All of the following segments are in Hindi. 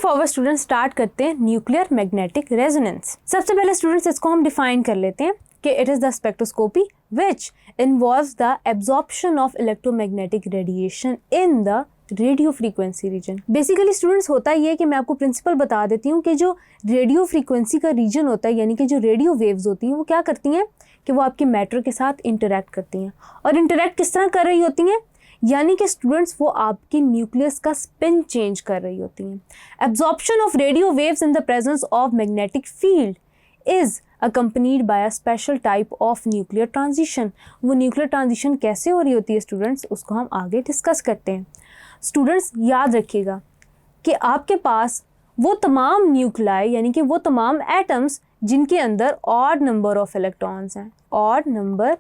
फॉरवर्ड स्टूडेंट स्टार्ट करते हैं न्यूक्लियर मैग्नेटिक रेजोनेंस। सबसे पहले स्टूडेंट्स इसको हम डिफाइन कर लेते हैं कि it is the spectroscopy which involves the absorption of electromagnetic radiation in the radio frequency region. Basically students होता ये है कि मैं आपको प्रिंसिपल बता देती हूँ कि जो रेडियो फ्रीक्वेंसी का रीजन होता है यानी कि जो रेडियो वेव्स होती हैं वो क्या करती हैं कि वो आपके मैटर के साथ इंटरेक्ट करती हैं। और इंटरेक्ट किस तरह कर रही होती हैं, यानी कि स्टूडेंट्स वो आपकी न्यूक्लियस का स्पिन चेंज कर रही होती हैं। Absorption of radio waves in the presence of magnetic field is accompanied by a special type of nuclear transition। वो न्यूक्लियर ट्रांजिशन कैसे हो रही होती है स्टूडेंट्स, उसको हम आगे डिस्कस करते हैं। स्टूडेंट्स याद रखिएगा कि आपके पास वो तमाम न्यूक्लाई यानी कि वो तमाम एटम्स जिनके अंदर ऑड नंबर ऑफ इलेक्ट्रॉन्स हैं, ऑड नंबर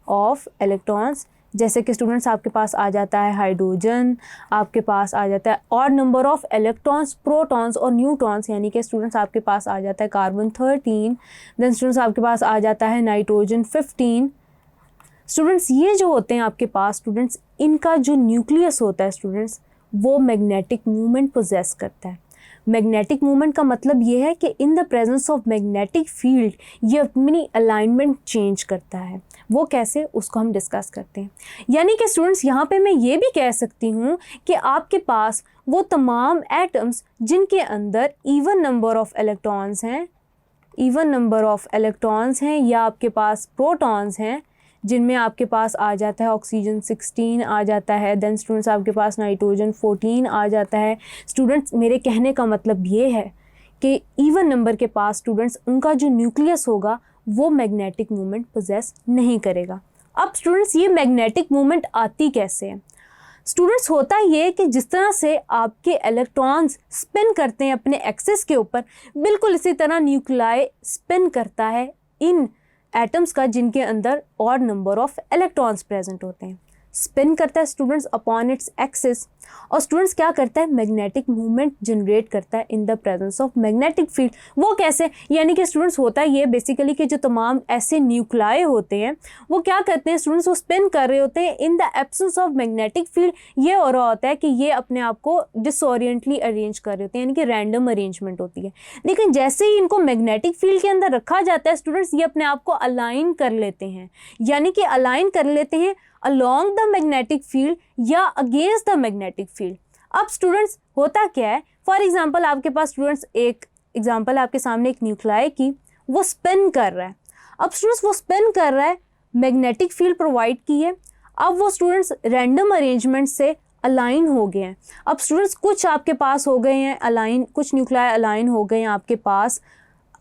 ऑफ इलेक्ट्रॉन्स, जैसे कि स्टूडेंट्स आपके पास आ जाता है हाइड्रोजन, आपके पास आ जाता है odd number of electrons, protons और न्यूट्रॉन्स, यानी कि स्टूडेंट्स आपके पास आ जाता है कार्बन 13, देन स्टूडेंट्स आपके पास आ जाता है नाइट्रोजन 15। स्टूडेंट्स ये जो होते हैं आपके पास स्टूडेंट्स, इनका जो न्यूक्लियस होता है स्टूडेंट्स वो मैग्नेटिक मूवमेंट पोजेस करता है। मैग्नेटिक मूवमेंट का मतलब ये है कि इन the presence of magnetic field ये अपनी अलाइनमेंट चेंज करता है। वो कैसे, उसको हम डिस्कस करते हैं। यानी कि स्टूडेंट्स यहाँ पे मैं ये भी कह सकती हूँ कि आपके पास वो तमाम एटम्स जिनके अंदर इवन नंबर ऑफ इलेक्ट्रॉन्स हैं, इवन नंबर ऑफ इलेक्ट्रॉन्स हैं, या आपके पास प्रोटॉन्स हैं जिनमें आपके पास आ जाता है ऑक्सीजन 16 आ जाता है, देन स्टूडेंट्स आपके पास नाइट्रोजन 14 आ जाता है। स्टूडेंट्स मेरे कहने का मतलब ये है कि इवन नंबर के पास स्टूडेंट्स उनका जो न्यूक्लियस होगा वो मैग्नेटिक मूवमेंट पोजेस नहीं करेगा। अब स्टूडेंट्स ये मैग्नेटिक मूवमेंट आती कैसे है? स्टूडेंट्स होता ये कि जिस तरह से आपके इलेक्ट्रॉन्स स्पिन करते हैं अपने एक्सिस के ऊपर, बिल्कुल इसी तरह न्यूक्लियाई स्पिन करता है इन एटम्स का जिनके अंदर odd number of electrons present होते हैं। स्पिन करता है स्टूडेंट्स अपॉन इट्स एक्सिस, और स्टूडेंट्स क्या करता है, मैग्नेटिक मूवमेंट जनरेट करता है in the presence of magnetic field. वो कैसे, यानी कि स्टूडेंट्स होता है ये बेसिकली कि जो तमाम ऐसे न्यूक्लियाई होते हैं वो क्या करते हैं स्टूडेंट्स, वो स्पिन कर रहे होते हैं in the absence of magnetic field. ये हो रहा होता है कि ये अपने आप को डिसओरिएंटली अरेंज कर रहे होते हैं, यानी कि रैंडम अरेंजमेंट होती है। लेकिन जैसे ही इनको मैग्नेटिक फील्ड के अंदर रखा जाता है स्टूडेंट्स, ये अपने आप को अलाइन कर लेते हैं, यानी कि अलाइन कर लेते हैं along the magnetic field या against the magnetic field। अब स्टूडेंट्स होता क्या है, फॉर एग्जांपल आपके पास स्टूडेंट्स एक एग्जांपल आपके सामने एक न्यूक्लियाई की, वो स्पिन कर रहा है। अब स्टूडेंट्स वो स्पिन कर रहा है, मैग्नेटिक फील्ड प्रोवाइड की है, अब वो स्टूडेंट्स रैंडम अरेंजमेंट से अलाइन हो गए हैं। अब स्टूडेंट्स कुछ आपके पास हो गए हैं अलाइन, कुछ न्यूक्लियाई अलाइन हो गए हैं आपके पास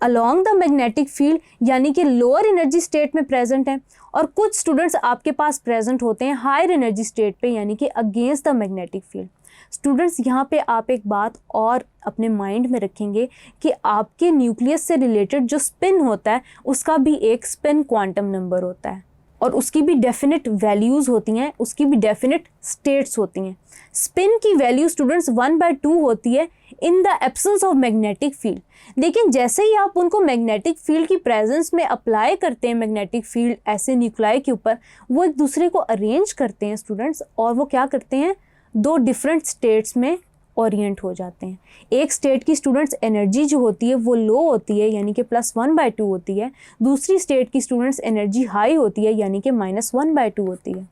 अलॉन्ग द मैग्नेटिक फील्ड, यानी कि लोअर एनर्जी स्टेट में प्रेजेंट हैं, और कुछ स्टूडेंट्स आपके पास प्रेजेंट होते हैं हायर एनर्जी स्टेट पे, यानी कि against the magnetic field. Students यहाँ पे आप एक बात और अपने माइंड में रखेंगे कि आपके न्यूक्लियस से रिलेटेड जो स्पिन होता है उसका भी एक स्पिन क्वांटम नंबर होता है, और उसकी भी डेफिनेट वैल्यूज़ होती हैं, उसकी भी डेफिनेट स्टेट्स होती हैं। स्पिन की वैल्यू स्टूडेंट्स 1/2 होती है in the absence of magnetic field, लेकिन जैसे ही आप उनको मैग्नेटिक फील्ड की प्रेजेंस में अप्लाई करते हैं, मैग्नेटिक फील्ड ऐसे न्यूक्लियाई के ऊपर, वो एक दूसरे को अरेंज करते हैं स्टूडेंट्स, और वो क्या करते हैं, दो डिफरेंट स्टेट्स में ओरिएंट हो जाते हैं। एक स्टेट की स्टूडेंट्स एनर्जी जो होती है वो लो होती है, यानी कि +1/2 होती है। दूसरी स्टेट की स्टूडेंट्स एनर्जी हाई होती है, यानी कि -1/2 होती है।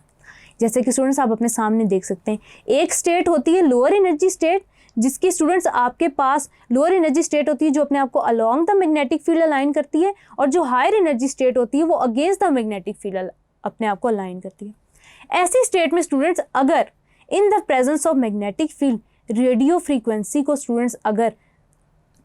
जैसे कि स्टूडेंट्स आप अपने सामने देख सकते हैं, एक स्टेट होती है लोअर एनर्जी स्टेट, जिसकी स्टूडेंट्स आपके पास लोअर एनर्जी स्टेट होती है जो अपने आप को along the magnetic field align करती है, और जो हायर एनर्जी स्टेट होती है वो अगेंस्ट द मैग्नेटिक फील्ड अपने आप को अलाइन करती है। ऐसी स्टेट में स्टूडेंट्स अगर इन the presence of magnetic field radio frequency को स्टूडेंट्स अगर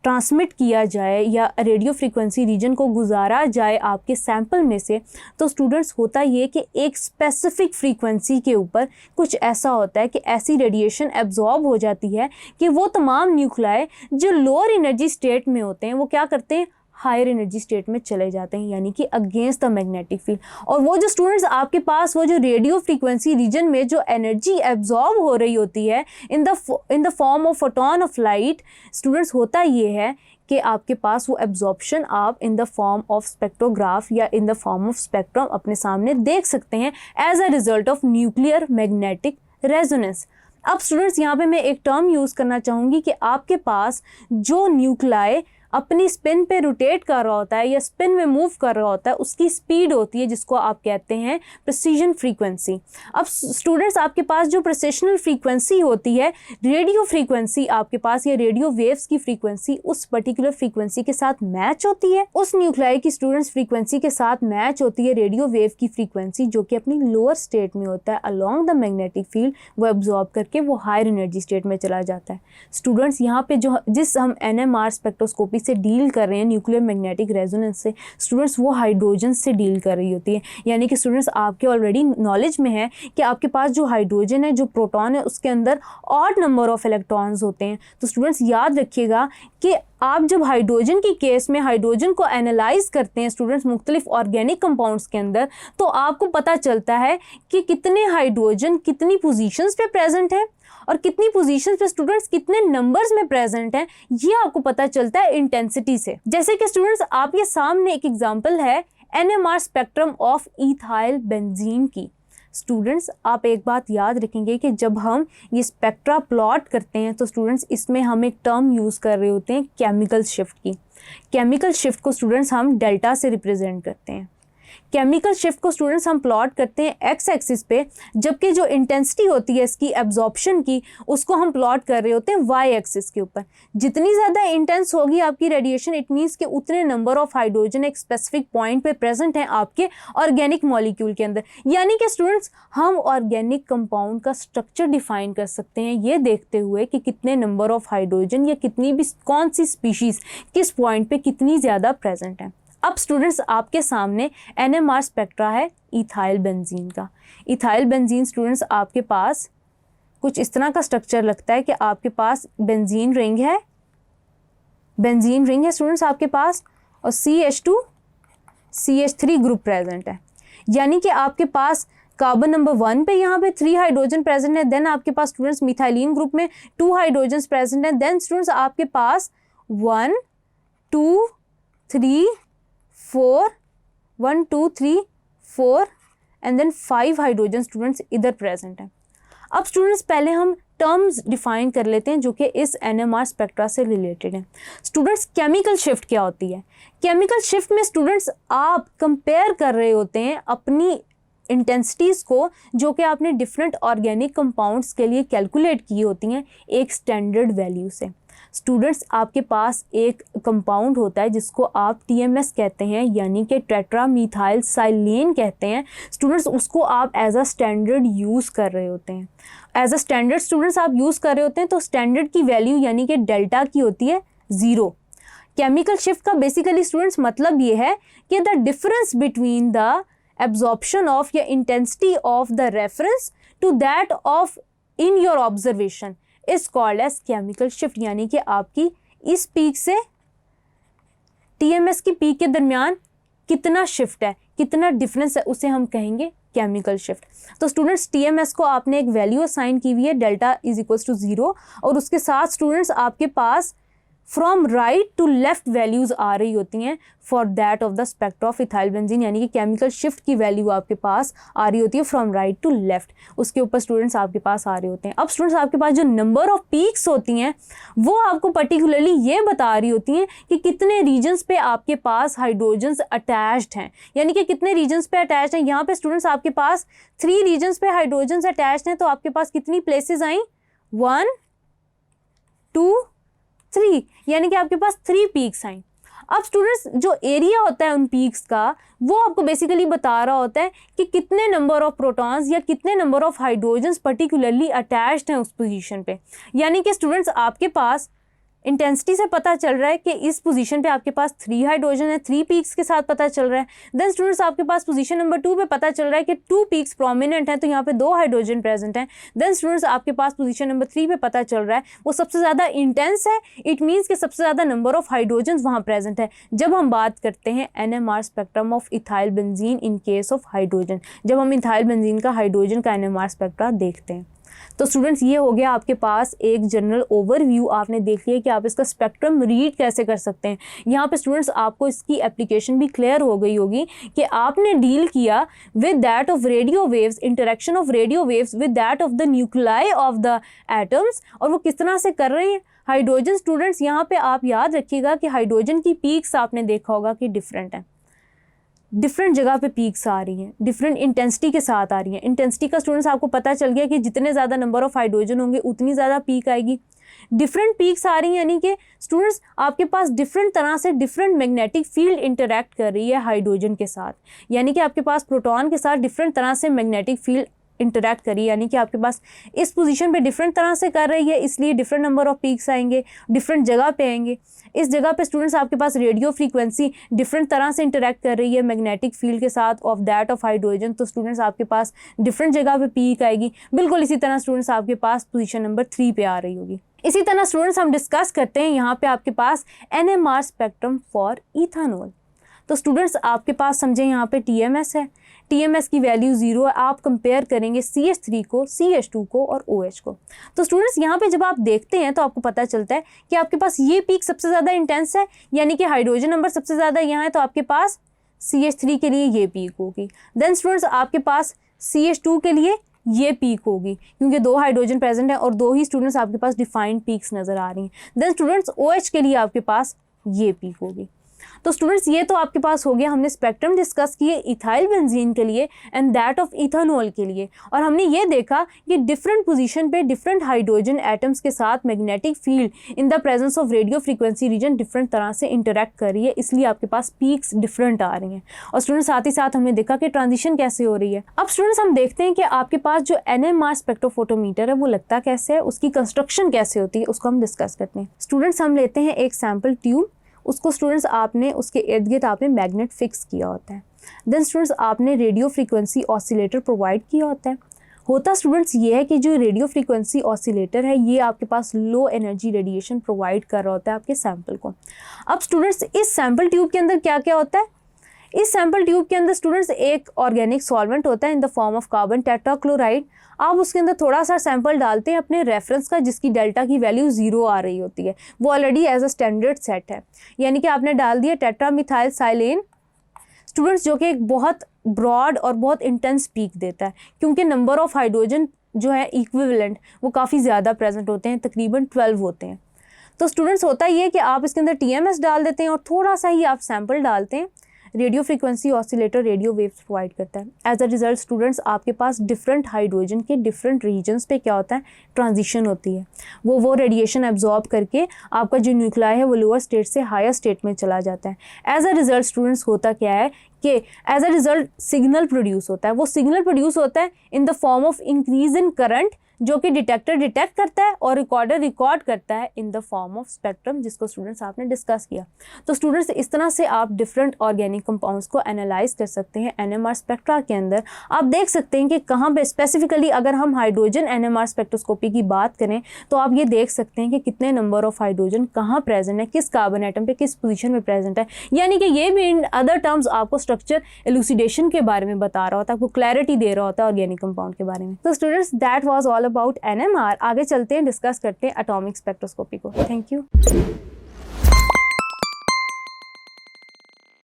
ट्रांसमिट किया जाए या रेडियो फ्रीक्वेंसी रीजन को गुजारा जाए आपके सैंपल में से, तो स्टूडेंट्स होता ये कि एक स्पेसिफिक फ्रीक्वेंसी के ऊपर कुछ ऐसा होता है कि ऐसी रेडिएशन एब्जॉर्ब हो जाती है कि वो तमाम न्यूक्लियाई जो लोअर एनर्जी स्टेट में होते हैं वो क्या करते हैं, हायर एनर्जी स्टेट में चले जाते हैं, यानी कि अगेंस्ट द मैग्नेटिक फील्ड। और वो जो स्टूडेंट्स आपके पास वो जो रेडियो फ्रीक्वेंसी रीजन में जो एनर्जी एब्जॉर्ब हो रही होती है in the form of photon of light, students होता ये है कि आपके पास वो एब्जॉर्प्शन आप in the form of spectrograph या in the form of spectrum अपने सामने देख सकते हैं as a result of nuclear magnetic resonance. अब स्टूडेंट्स यहाँ पे मैं एक टर्म यूज़ करना चाहूँगी कि आपके पास जो न्यूक्लाई अपनी स्पिन पे रोटेट कर रहा होता है या स्पिन में मूव कर रहा होता है उसकी स्पीड होती है जिसको आप कहते हैं प्रिसीजन फ्रीक्वेंसी। अब स्टूडेंट्स आपके पास जो प्रिसिशनल फ्रीक्वेंसी होती है, रेडियो फ्रीक्वेंसी आपके पास या रेडियो वेव्स की फ्रीक्वेंसी उस पर्टिकुलर फ्रीक्वेंसी के साथ मैच होती है, उस न्यूक्लाई की स्टूडेंट्स फ्रीक्वेंसी के साथ मैच होती है रेडियो वेव की फ्रीक्वेंसी जो कि अपनी लोअर स्टेट में होता है अलोंग द मैग्नेटिक फील्ड, वो एब्जॉर्ब करके वो हायर एनर्जी स्टेट में चला जाता है। स्टूडेंट्स यहाँ पे जिस हम NMR स्पेक्ट्रोस्कोपी से डील कर रहे हैं न्यूक्लियर मैग्नेटिक रेजोनेंस से, स्टूडेंट्स वो हाइड्रोजन से डील कर रही होती है। यानी कि स्टूडेंट्स आपके ऑलरेडी नॉलेज में है कि आपके पास जो हाइड्रोजन है, जो प्रोटॉन है, उसके अंदर ऑड नंबर ऑफ इलेक्ट्रॉन्स होते हैं। तो स्टूडेंट्स याद रखिएगा कि आप जब हाइड्रोजन की केस में हाइड्रोजन को एनालाइज करते हैं स्टूडेंट्स मुख्तलिफ ऑर्गेनिक कंपाउंड्स के अंदर, तो आपको पता चलता है कि कितने हाइड्रोजन कितनी पोजीशंस पे प्रेजेंट है और कितनी पोजीशंस पे स्टूडेंट्स कितने नंबर्स में प्रेजेंट हैं, ये आपको पता चलता है इंटेंसिटी से। जैसे कि स्टूडेंट्स आपके सामने एक एग्जांपल है NMR spectrum of ethyl benzene की। स्टूडेंट्स आप एक बात याद रखेंगे कि जब हम ये स्पेक्ट्रा प्लॉट करते हैं तो स्टूडेंट्स इसमें हम एक टर्म यूज़ कर रहे होते हैं केमिकल शिफ्ट की। केमिकल शिफ्ट को स्टूडेंट्स हम डेल्टा से रिप्रेजेंट करते हैं। केमिकल शिफ्ट को स्टूडेंट्स हम प्लॉट करते हैं एक्स एक्सिस पे, जबकि जो इंटेंसिटी होती है इसकी एब्जॉर्प्शन की उसको हम प्लॉट कर रहे होते हैं वाई एक्सिस के ऊपर। जितनी ज़्यादा इंटेंस होगी आपकी रेडिएशन, इट मीन्स कि उतने नंबर ऑफ हाइड्रोजन एक स्पेसिफिक पॉइंट पे प्रेजेंट हैं आपके ऑर्गेनिक मॉलिक्यूल के अंदर। यानी कि स्टूडेंट्स हम ऑर्गेनिक कंपाउंड का स्ट्रक्चर डिफाइन कर सकते हैं ये देखते हुए कि कितने नंबर ऑफ हाइड्रोजन या कितनी भी कौन सी स्पीशीज़ किस पॉइंट पे कितनी ज़्यादा प्रेजेंट है। अब स्टूडेंट्स आपके सामने NMR स्पेक्ट्रा है इथाइल बेंजीन का। इथाइल बेंजीन स्टूडेंट्स आपके पास कुछ इस तरह का स्ट्रक्चर लगता है कि आपके पास बेंजीन रिंग है, स्टूडेंट्स आपके पास, और CH2 CH3 ग्रुप प्रेजेंट है। यानी कि आपके पास कार्बन नंबर 1 पे यहाँ पे 3 हाइड्रोजन प्रेजेंट है। देन आपके पास स्टूडेंट्स मिथाइलिन ग्रुप में 2 हाइड्रोजन प्रेजेंट है। देन स्टूडेंट्स आपके पास 1 2 3 4 1 2 3 4 एंड देन 5 हाइड्रोजन स्टूडेंट्स इधर प्रेजेंट हैं। अब स्टूडेंट्स पहले हम टर्म्स डिफाइन कर लेते हैं जो कि इस NMR स्पेक्ट्रा से रिलेटेड हैं। स्टूडेंट्स केमिकल शिफ्ट क्या होती है? केमिकल शिफ्ट में स्टूडेंट्स आप कंपेयर कर रहे होते हैं अपनी इंटेंसिटीज़ को जो कि आपने डिफरेंट ऑर्गेनिक कंपाउंड्स के लिए कैलकुलेट की होती हैं एक स्टैंडर्ड वैल्यू से। स्टूडेंट्स आपके पास एक कंपाउंड होता है जिसको आप TMS कहते हैं, यानी कि टेट्रामीथाइल साइलेन कहते हैं। स्टूडेंट्स उसको आप एज अ स्टैंडर्ड यूज़ कर रहे होते हैं। एज अ स्टैंडर्ड स्टूडेंट्स आप यूज़ कर रहे होते हैं तो स्टैंडर्ड की वैल्यू यानी कि डेल्टा की होती है 0। केमिकल शिफ्ट का बेसिकली स्टूडेंट्स मतलब ये है कि the difference between the absorption of या intensity of the reference to that of in your observation is called as chemical shift. यानी कि आपकी इस पीक से TMS की पीक के दरमियान कितना शिफ्ट है, कितना डिफरेंस है, उसे हम कहेंगे केमिकल शिफ्ट। तो स्टूडेंट्स TMS को आपने एक वैल्यू असाइन की हुई है डेल्टा इज इक्वल्स टू 0 और उसके साथ स्टूडेंट्स आपके पास from right to left values आ रही होती हैं for that of the spectra of ethyl benzene. यानी कि केमिकल शिफ्ट की वैल्यू आपके पास आ रही होती है फ्रॉम राइट टू लेफ्ट, उसके ऊपर स्टूडेंट्स आपके पास आ रहे होते हैं। अब स्टूडेंट्स आपके पास जो नंबर ऑफ पीक्स होती हैं वो आपको पर्टिकुलरली ये बता रही होती हैं कि कितने रीजन्स पे आपके पास हाइड्रोजन्स अटैच्ड हैं, यानी कि कितने रीजन्स पे अटैच्ड हैं। यहाँ पे स्टूडेंट्स आपके पास 3 रीजन्स पे हाइड्रोजन्स अटैच्ड हैं, तो आपके पास कितनी प्लेसेस आई 1 2 3, यानी कि आपके पास 3 पीक्स आई। अब स्टूडेंट्स जो एरिया होता है उन पीक्स का वो आपको बेसिकली बता रहा होता है कि कितने नंबर ऑफ प्रोटॉन्स या कितने number of hydrogens particularly attached हैं उस पोजीशन पे। यानी कि स्टूडेंट्स आपके पास इंटेंसिटी से पता चल रहा है कि इस पोजीशन पे आपके पास 3 हाइड्रोजन है, 3 पीक्स के साथ पता चल रहा है। देन स्टूडेंट्स आपके पास पोजीशन नंबर 2 पे पता चल रहा है कि 2 पीक्स प्रोमिनेंट हैं, तो यहाँ पे 2 हाइड्रोजन प्रेजेंट हैं। देन स्टूडेंट्स आपके पास पोजीशन नंबर 3 पे पता चल रहा है वो सबसे ज़्यादा इंटेंस है, इट मीन्स कि सबसे ज़्यादा नंबर ऑफ हाइड्रोजन वहाँ प्रेजेंट है। जब हम बात करते हैं NMR spectrum of ethyl benzene in case of hydrogen, जब हम इथाइल बेंजीन का हाइड्रोजन का NMR स्पेक्ट्रा देखते हैं। तो स्टूडेंट्स ये हो गया आपके पास एक जनरल ओवरव्यू, आपने देख लिया कि आप इसका स्पेक्ट्रम रीड कैसे कर सकते हैं। यहाँ पे स्टूडेंट्स आपको इसकी एप्लीकेशन भी क्लियर हो गई होगी कि आपने डील किया with that of radio waves, interaction of radio waves with that of the nuclei of the atoms, और वो किस तरह से कर रहे हैं। हाइड्रोजन स्टूडेंट्स यहाँ पे आप याद रखिएगा कि हाइड्रोजन की पीक्स आपने देखा होगा कि डिफरेंट है, डिफरेंट जगह पे पीक्स आ रही हैं, डिफरेंट इंटेंसिटी के साथ आ रही हैं। इंटेंसिटी का स्टूडेंट्स आपको पता चल गया कि जितने ज़्यादा नंबर ऑफ हाइड्रोजन होंगे उतनी ज़्यादा पीक आएगी। डिफरेंट पीक्स आ रही हैं यानी कि स्टूडेंट्स आपके पास डिफरेंट तरह से डिफरेंट मैग्नेटिक फील्ड इंटरैक्ट कर रही है हाइड्रोजन के साथ, यानी कि आपके पास प्रोटॉन के साथ डिफरेंट तरह से मैग्नेटिक फील्ड इंटरैक्ट करी, यानी कि आपके पास इस पोजीशन पे डिफरेंट तरह से कर रही है, इसलिए डिफरेंट नंबर ऑफ पीक्स आएंगे, डिफरेंट जगह पे आएंगे। इस जगह पे स्टूडेंट्स आपके पास रेडियो फ्रीक्वेंसी डिफरेंट तरह से इंटरैक्ट कर रही है मैग्नेटिक फील्ड के साथ ऑफ दैट ऑफ हाइड्रोजन, तो स्टूडेंट्स आपके पास डिफरेंट जगह पे पीक आएगी। बिल्कुल इसी तरह स्टूडेंट्स आपके पास पोजीशन नंबर 3 पे आ रही होगी। इसी तरह स्टूडेंट्स हम डिस्कस करते हैं यहाँ पे आपके पास NMR स्पेक्ट्रम फॉर इथानॉल। तो स्टूडेंट्स आपके पास समझे यहाँ पे TMS है, TMS की वैल्यू 0 है। आप कंपेयर करेंगे CH3 को, CH2 को और OH को। तो स्टूडेंट्स यहाँ पे जब आप देखते हैं तो आपको पता चलता है कि आपके पास ये पीक सबसे ज़्यादा इंटेंस है, यानी कि हाइड्रोजन नंबर सबसे ज़्यादा यहाँ है, तो आपके पास CH3 के लिए ये पीक होगी। देन स्टूडेंट्स आपके पास CH2 के लिए ये पीक होगी, क्योंकि 2 हाइड्रोजन प्रेजेंट है और 2 ही स्टूडेंट्स आपके पास डिफाइंड पीक्स नज़र आ रही हैं। देन स्टूडेंट्स OH के लिए आपके पास ये पीक होगी। तो स्टूडेंट्स ये तो आपके पास हो गया, हमने स्पेक्ट्रम डिस्कस किए इथाइल बेंजीन के लिए एंड दैट ऑफ इथानॉल के लिए, और हमने ये देखा कि डिफरेंट पोजीशन पे डिफरेंट हाइड्रोजन एटम्स के साथ magnetic field in the presence of radio frequency region different तरह से इंटरैक्ट कर रही है, इसलिए आपके पास पीक्स डिफरेंट आ रही हैं। और स्टूडेंट्स साथ ही साथ हमने देखा कि ट्रांजिशन कैसे हो रही है। अब स्टूडेंट्स हम देखते हैं कि आपके पास जो NMR स्पेक्ट्रोफोटोमीटर है वो लगता कैसे है, उसकी कंस्ट्रक्शन कैसे होती है, उसको हम डिस्कस करते हैं। स्टूडेंट्स हम लेते हैं एक सैम्पल ट्यूब, उसको स्टूडेंट्स आपने उसके इर्द गिर्द आपने मैग्नेट फिक्स किया होता है। देन स्टूडेंट्स आपने रेडियो फ्रीक्वेंसी ऑसिलेटर प्रोवाइड किया होता है। होता स्टूडेंट्स ये है कि जो रेडियो फ्रीक्वेंसी ऑसिलेटर है ये आपके पास लो एनर्जी रेडिएशन प्रोवाइड कर रहा होता है आपके सैंपल को। अब स्टूडेंट्स इस सैंपल ट्यूब के अंदर क्या क्या होता है, इस सैंपल ट्यूब के अंदर स्टूडेंट्स एक ऑर्गेनिक सॉल्वेंट होता है in the form of carbon tetrachloride. आप उसके अंदर थोड़ा सा सैंपल डालते हैं अपने रेफरेंस का, जिसकी डेल्टा की वैल्यू 0 आ रही होती है, वो already as a standard set है, यानी कि आपने डाल दिया टेट्रामिथाइल साइलेन स्टूडेंट्स, जो कि एक बहुत ब्रॉड और बहुत इंटेंस पीक देता है, क्योंकि नंबर ऑफ हाइड्रोजन जो है इक्विवेलेंट वो काफ़ी ज़्यादा प्रेजेंट होते हैं, तकरीबन 12 होते हैं। तो स्टूडेंट्स होता ये है कि आप इसके अंदर TMS डाल देते हैं और थोड़ा सा ही आप सैंपल डालते हैं। Radio frequency oscillator radio waves provide करता है। एज अ रिजल्ट स्टूडेंट्स आपके पास डिफरेंट हाइड्रोजन के डिफरेंट रीजन्स पे क्या होता है, ट्रांजिशन होती है। वो रेडिएशन एब्जॉर्ब करके आपका जो न्यूक्लियाई है वो लोअर स्टेट से हायर स्टेट में चला जाता है। एज अ रिजल्ट स्टूडेंट्स होता क्या है कि as a result signal produce होता है। वो सिग्नल प्रोड्यूस होता है in the form of increase in current, जो कि डिटेक्टर डिटेक्ट करता है और रिकॉर्डर रिकॉर्ड करता है in the form of spectrum, जिसको स्टूडेंट्स आपने डिस्कस किया। तो स्टूडेंट्स इस तरह से आप डिफरेंट ऑर्गेनिक कंपाउंड्स को एनालाइज कर सकते हैं NMR स्पेक्ट्रा के अंदर। आप देख सकते हैं कि कहाँ पे स्पेसिफिकली अगर हम हाइड्रोजन NMR स्पेक्ट्रोस्कोपी की बात करें तो आप ये देख सकते हैं कि कितने नंबर ऑफ हाइड्रोजन कहाँ प्रेजेंट है, किस कार्बन एटम पे किस पोजीशन में प्रेजेंट है, यानी कि ये भी इन अदर टर्म्स आपको स्ट्रक्चर एलुसिडेशन के बारे में बता रहा होता है, आपको क्लैरिटी दे रहा होता है ऑर्गेनिक कंपाउंड के बारे में। तो students that was all about NMR। आगे चलते हैं, डिस्कस करते हैं एटॉमिक स्पेक्ट्रोस्कोपी को। Thank you.